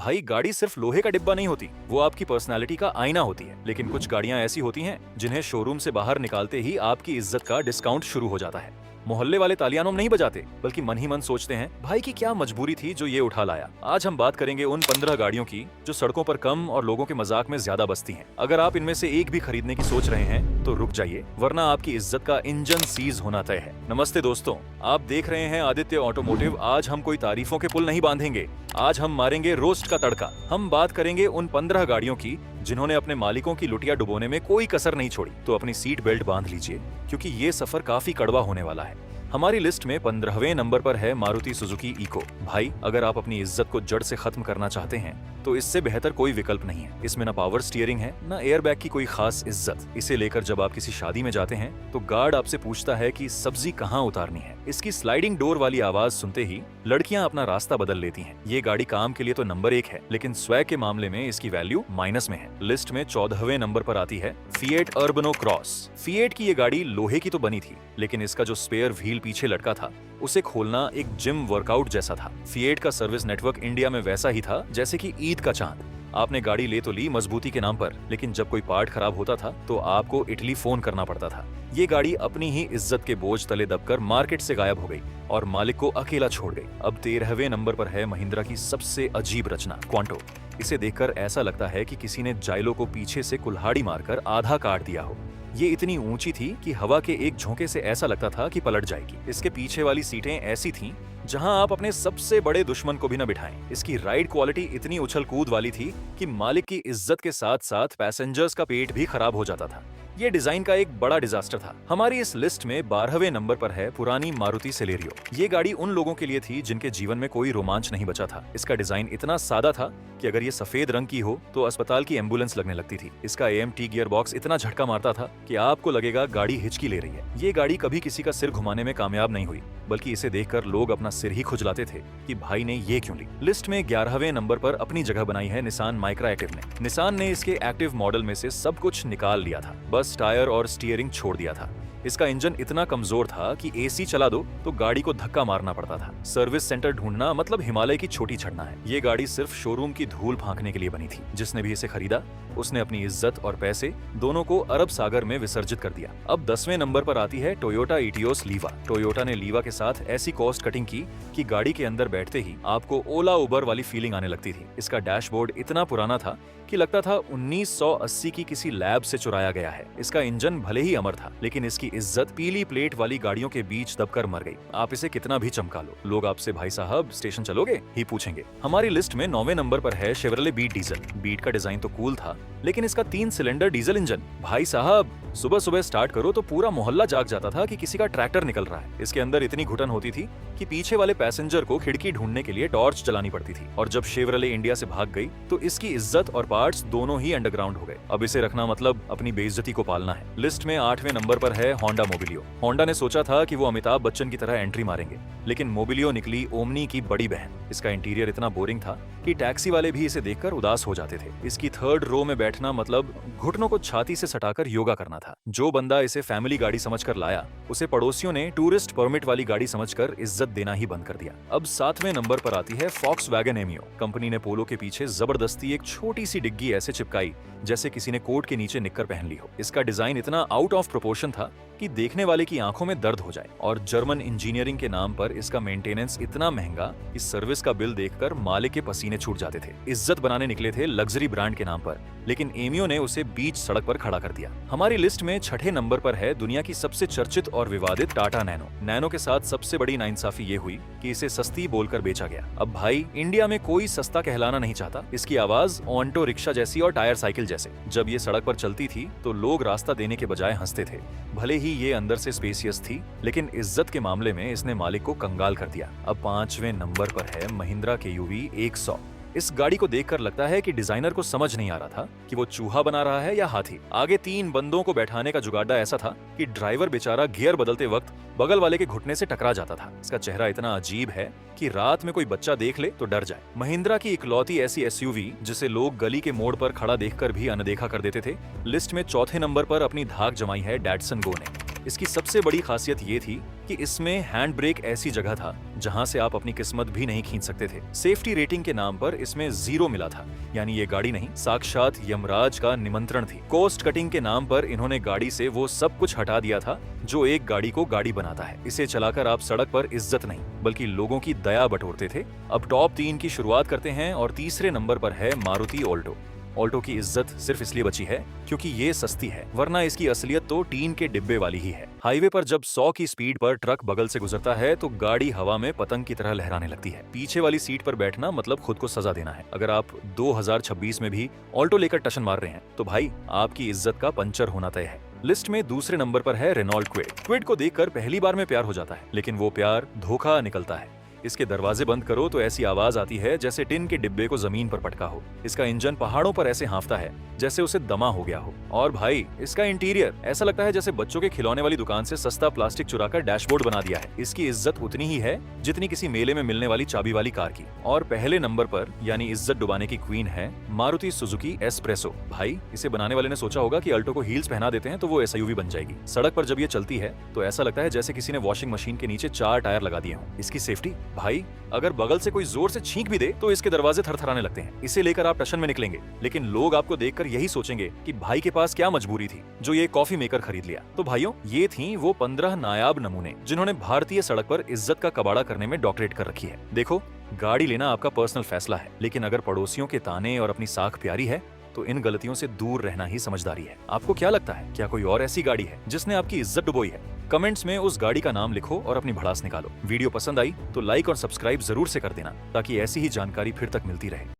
भाई गाड़ी सिर्फ लोहे का डिब्बा नहीं होती, वो आपकी पर्सनालिटी का आईना होती है। लेकिन कुछ गाड़ियां ऐसी होती हैं जिन्हें शोरूम से बाहर निकालते ही आपकी इज्जत का डिस्काउंट शुरू हो जाता है। मोहल्ले वाले तालियानों नहीं बजाते, बल्कि मन ही मन सोचते हैं भाई की क्या मजबूरी थी जो ये उठा लाया। आज हम बात करेंगे उन 15 गाड़ियों की जो सड़कों पर कम और लोगों के मजाक में ज्यादा बसती हैं। अगर आप इनमें से एक भी खरीदने की सोच रहे हैं तो रुक जाइए, वरना आपकी इज्जत का इंजन सीज होना तय है। नमस्ते दोस्तों, आप देख रहे हैं आदित्य ऑटोमोटिव। आज हम कोई तारीफों के पुल नहीं बांधेंगे, आज हम मारेंगे रोस्ट का तड़का। हम बात करेंगे उन 15 गाड़ियों की जिन्होंने अपने मालिकों की लुटिया डुबोने में कोई कसर नहीं छोड़ी। तो अपनी सीट बेल्ट बांध लीजिए, क्योंकि ये सफर काफी कड़वा होने वाला है। हमारी लिस्ट में 15वें नंबर पर है मारुति सुजुकी इको। भाई, अगर आप अपनी इज्जत को जड़ से खत्म करना चाहते हैं तो इससे बेहतर कोई विकल्प नहीं है। इसमें ना पावर स्टीयरिंग है, ना एयरबैग की कोई खास इज्जत। इसे लेकर जब आप किसी शादी में जाते हैं तो गार्ड आपसे पूछता है कि सब्जी कहाँ उतारनी है। इसकी स्लाइडिंग डोर वाली आवाज सुनते ही लड़कियां अपना रास्ता बदल लेती हैं। ये गाड़ी काम के लिए तो नंबर 1 है, लेकिन स्वैग के मामले में इसकी वैल्यू माइनस में है। लिस्ट में 14वें नंबर पर आती है फिएट अर्बनो क्रॉस। फिएट की ये गाड़ी लोहे की तो बनी थी, लेकिन इसका जो स्पेयर व्हील पीछे लटका था उसे खोलना एक जिम वर्कआउट जैसा था। फिएट का सर्विस नेटवर्क इंडिया में वैसा ही था जैसे कि ईद का चांद। आपने गाड़ी ले तो ली मजबूती के नाम पर, लेकिन जब कोई पार्ट खराब होता था तो आपको इटली फोन करना पड़ता था। ये गाड़ी अपनी ही इज्जत के बोझ तले दबकर मार्केट से गायब हो गई और मालिक को अकेला छोड़ गई। अब 13वें नंबर पर है महिंद्रा की सबसे अजीब रचना, क्वांटो। इसे देखकर ऐसा लगता है कि किसी ने जाइलो को पीछे से कुल्हाड़ी मारकर आधा काट दिया हो। ये इतनी ऊंची थी कि हवा के एक झोंके से ऐसा लगता था कि पलट जाएगी। इसके पीछे वाली सीटें ऐसी थीं जहां आप अपने सबसे बड़े दुश्मन को भी न बिठाएं। इसकी राइड क्वालिटी इतनी उछल कूद वाली थी कि मालिक की इज्जत के साथ साथ पैसेंजर्स का पेट भी खराब हो जाता था। ये डिजाइन का एक बड़ा डिजास्टर था। हमारी इस लिस्ट में 12वें नंबर पर है पुरानी मारुति सेलेरियो। ये गाड़ी उन लोगों के लिए थी जिनके जीवन में कोई रोमांच नहीं बचा था। इसका डिजाइन इतना सादा था कि अगर ये सफेद रंग की हो तो अस्पताल की एम्बुलेंस लगने लगती थी। इसका एएमटी गियर बॉक्स इतना झटका मारता था कि आपको लगेगा गाड़ी हिचकी ले रही है। ये गाड़ी कभी किसी का सिर घुमाने में कामयाब नहीं हुई, बल्कि इसे देखकर लोग अपना सिर ही खुजलाते थे कि भाई ने ये क्यों ली। लिस्ट में 11वें नंबर पर अपनी जगह बनाई है निसान माइक्रा एक्टिव ने। निसान ने इसके एक्टिव मॉडल में से सब कुछ निकाल लिया था, बस टायर और स्टीयरिंग छोड़ दिया था। इसका इंजन इतना कमजोर था कि एसी चला दो तो गाड़ी को धक्का मारना पड़ता था। सर्विस सेंटर ढूंढना मतलब हिमालय की छोटी चढ़ना है। ये गाड़ी सिर्फ शोरूम की धूल फांकने के लिए बनी थी। जिसने भी इसे खरीदा उसने अपनी इज्जत और पैसे दोनों को अरब सागर में विसर्जित कर दिया। अब 10वें नंबर पर आती है टोयोटा इटियोस लीवा। टोयोटा ने लीवा के साथ ऐसी कॉस्ट कटिंग की कि गाड़ी के अंदर बैठते ही आपको ओला उबर वाली फीलिंग आने लगती थी। इसका डैशबोर्ड इतना पुराना था कि लगता था 1980 की किसी लैब से चुराया गया है। इसका इंजन भले ही अमर था, लेकिन इसकी इज्जत पीली प्लेट वाली गाड़ियों के बीच दबकर मर गई। आप इसे कितना भी चमका लो, लोग आपसे भाई साहब स्टेशन चलोगे ही पूछेंगे। हमारी लिस्ट में 9वें नंबर पर है शेवरले बीट डीजल। बीट का डिजाइन तो कूल था, लेकिन इसका 3 सिलेंडर डीजल इंजन, भाई साहब सुबह सुबह स्टार्ट करो तो पूरा मोहल्ला जाग जाता था कि किसी का ट्रैक्टर निकल रहा है। इसके अंदर इतनी घुटन होती थी कि पीछे वाले पैसेंजर को खिड़की ढूंढने के लिए टॉर्च जलानी पड़ती थी। और जब शेवरले इंडिया से भाग गई तो इसकी इज्जत और पार्ट्स दोनों ही अंडरग्राउंड हो गए। अब इसे रखना मतलब अपनी बेइज्जती को पालना है। लिस्ट में 8वें नंबर पर है होंडा मोबिलियो। होंडा ने सोचा था कि वो अमिताभ बच्चन की तरह एंट्री मारेंगे, लेकिन मोबिलियो निकली ओमनी की बड़ी बहन। इसका इंटीरियर इतना बोरिंग था कि टैक्सी वाले भी इसे देखकर उदास हो जाते थे। इसकी 3rd रो में बैठना मतलब घुटनों को छाती से सटाकर योगा करना था। जो बंदा इसे फैमिली गाड़ी समझकर लाया उसे पड़ोसियों ने टूरिस्ट परमिट वाली गाड़ी समझकर इज्जत देना ही बंद कर दिया। अब 7वें नंबर पर आती है फॉक्सवैगन एमियो। कंपनी ने पोलो के पीछे जबरदस्ती एक छोटी सी डिग्गी ऐसे चिपकाई जैसे किसी ने कोट के नीचे निक्कर पहन ली हो। इसका डिजाइन इतना आउट ऑफ प्रोपोर्शन था कि देखने वाले की आंखों में दर्द हो जाए। और जर्मन इंजीनियरिंग के नाम पर इसका मेंटेनेंस इतना महंगा कि सर्विस का बिल देखकर मालिक के पसीने छूट जाते थे। इज्जत बनाने निकले थे लग्जरी ब्रांड के नाम पर, लेकिन एमियो ने उसे बीच सड़क पर खड़ा कर दिया। हमारी लिस्ट में 6ठे नंबर पर है दुनिया की सबसे चर्चित और विवादित टाटा नैनो। नैनो के साथ सबसे बड़ी नाइंसाफी ये हुई कि इसे सस्ती बोलकर बेचा गया। अब भाई, इंडिया में कोई सस्ता कहलाना नहीं चाहता। इसकी आवाज ऑन्टो रिक्शा जैसी और टायर साइकिल जैसे। जब ये सड़क पर चलती थी तो लोग रास्ता देने के बजाय हंसते थे। भले ही ये अंदर से स्पेसियस थी, लेकिन इज्जत के मामले में इसने मालिक को कंगाल कर दिया। अब 5वें नंबर पर है महिंद्रा केयूवी 100। इस गाड़ी को देखकर लगता है कि डिजाइनर को समझ नहीं आ रहा था कि वो चूहा बना रहा है या हाथी। आगे 3 बंदों को बैठाने का जुगाड़ा ऐसा था कि ड्राइवर बेचारा गियर बदलते वक्त बगल वाले के घुटने से टकरा जाता था। इसका चेहरा इतना अजीब है कि रात में कोई बच्चा देख ले तो डर जाए। महिंद्रा की इकलौती ऐसी एसयूवी जिसे लोग गली के मोड़ पर खड़ा देखकर भी अनदेखा कर देते थे। लिस्ट में 4थे नंबर पर अपनी धाक जमाई है डैटसन गो ने। इसकी सबसे बड़ी खासियत ये थी कि इसमें हैंड ब्रेक ऐसी जगह था जहां से आप अपनी किस्मत भी नहीं खींच सकते थे। सेफ्टी रेटिंग के नाम पर इसमें 0 मिला था, यानी ये गाड़ी नहीं साक्षात यमराज का निमंत्रण थी। कॉस्ट कटिंग के नाम पर इन्होंने गाड़ी से वो सब कुछ हटा दिया था जो एक गाड़ी को गाड़ी बनाता है। इसे चलाकर आप सड़क पर इज्जत नहीं बल्कि लोगों की दया बटोरते थे। अब टॉप 3 की शुरुआत करते हैं और तीसरे नंबर पर है मारुति ऑल्टो। ऑल्टो की इज्जत सिर्फ इसलिए बची है क्योंकि ये सस्ती है, वरना इसकी असलियत तो टीन के डिब्बे वाली ही है। हाईवे पर जब 100 की स्पीड पर ट्रक बगल से गुजरता है तो गाड़ी हवा में पतंग की तरह लहराने लगती है। पीछे वाली सीट पर बैठना मतलब खुद को सजा देना है। अगर आप 2026 में भी ऑल्टो लेकर टशन मार रहे हैं तो भाई आपकी इज्जत का पंचर होना तय है। लिस्ट में दूसरे नंबर पर है रेनॉल्ट क्विड। क्विड को देखकर पहली बार में प्यार हो जाता है, लेकिन वो प्यार धोखा निकलता है। इसके दरवाजे बंद करो तो ऐसी आवाज आती है जैसे टिन के डिब्बे को जमीन पर पटका हो। इसका इंजन पहाड़ों पर ऐसे हांफता है जैसे उसे दमा हो गया हो। और भाई इसका इंटीरियर ऐसा लगता है जैसे बच्चों के खिलौने वाली दुकान से सस्ता प्लास्टिक चुराकर डैशबोर्ड बना दिया है। इसकी इज्जत उतनी ही है जितनी किसी मेले में मिलने वाली चाबी वाली कार की। और पहले नंबर पर यानी इज्जत डुबाने की क्वीन है मारुति सुजुकी एस्प्रेसो। भाई इसे बनाने वाले ने सोचा होगा कि अल्टो को हील्स पहना देते हैं तो वो एसयूवी बन जाएगी। सड़क पर जब ये चलती है तो ऐसा लगता है जैसे किसी ने वॉशिंग मशीन के नीचे 4 टायर लगा दिए हों। इसकी सेफ्टी भाई अगर बगल से कोई जोर से छींक भी दे तो इसके दरवाजे थरथराने लगते हैं। इसे लेकर आप टशन में निकलेंगे, लेकिन लोग आपको देखकर यही सोचेंगे कि भाई के पास क्या मजबूरी थी जो ये कॉफी मेकर खरीद लिया। तो भाइयों ये थी वो 15 नायाब नमूने जिन्होंने भारतीय सड़क पर इज्जत का कबाड़ा करने में डॉक्टरेट कर रखी है। देखो गाड़ी लेना आपका पर्सनल फैसला है, लेकिन अगर पड़ोसियों के ताने और अपनी साख प्यारी है तो इन गलतियों से दूर रहना ही समझदारी है। आपको क्या लगता है, क्या कोई और ऐसी गाड़ी है जिसने आपकी इज्जत डुबोई है? कमेंट्स में उस गाड़ी का नाम लिखो और अपनी भड़ास निकालो। वीडियो पसंद आई तो लाइक और सब्सक्राइब जरूर से कर देना ताकि ऐसी ही जानकारी फिर तक मिलती रहे।